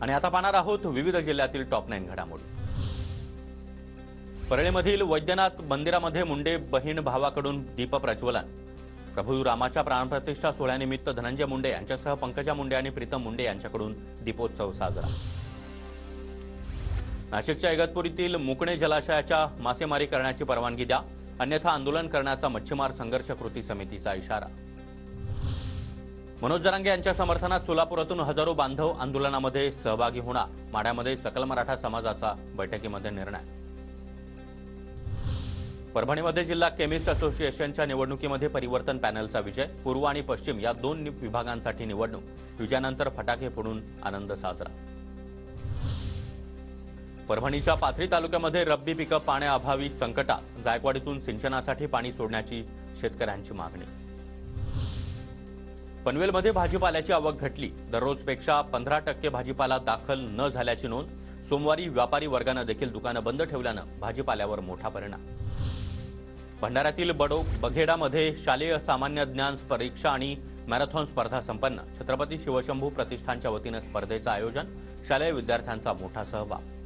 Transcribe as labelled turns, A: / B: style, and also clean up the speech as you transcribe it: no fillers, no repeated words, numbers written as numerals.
A: आणि आता पाहणार आहोत विविध जिल्ह्यातील टॉप 9 घडामोडी। परळीमधील वैद्यनाथ मंदिरामध्ये मुंडे बहीण भावाकडून दीप प्रज्वलन। प्रभू रामाच्या प्राणप्रतिष्ठा सोहळ्यानिमित्त धनंजय मुंडे यांच्यासह पंकजा मुंडे आणि प्रीतम मुंडे यांच्याकडून दीपोत्सव साजरा। नाशिकच्या इगतपुरीतील मुकणे जलाशयाच्या मासेमारी करण्याची परवानगी द्या, अन्यथा आंदोलन करण्याचा मच्छीमार संघर्ष कृती समितीचा इशारा। मनोज जरांगे यांच्या समर्थनात सोलापुरातून हजारो बांधव आंदोलनामध्ये सहभागी होणार, माढ्यामध्ये सकल मराठा समाजाचा बैठकीमध्ये निर्णय। परभणीमध्ये जिल्हा केमिस्ट असोसिएशनच्या निवडणुकीमध्ये परिवर्तन पॅनलचा विजय, पूर्व आणि पश्चिम या 2 विभागांसाठी निवडणूक, विजयानंतर फटाके फोडून आनंद साजरा। परभणीच्या पाथरी तालुक्यामध्ये रब्बी पिकं पाण्याअभावी संकटात, जायकवाडीतून सिंचनासाठी पाणी सोडण्याची शेतकऱ्यांची मागणी। पनवेलमध्ये भाजीपाल्याची आवक घटली, दररोजपेक्षा 15% भाजीपाला दाखल न झाल्याची नोंद। सोमवारी व्यापारी वर्गाने देखील दुकानं बंद ठेवल्यानं भाजीपाल्यावर मोठा परिणाम। भंडाऱ्यातील बघेडामध्ये शालेय सामान्य ज्ञान परीक्षा आणि मॅरेथॉन स्पर्धा संपन्न, छत्रपती शिवशंभू प्रतिष्ठानच्या वतीने स्पर्धेचं आयोजन, शालेय विद्यार्थ्यांचा मोठा सहभाग।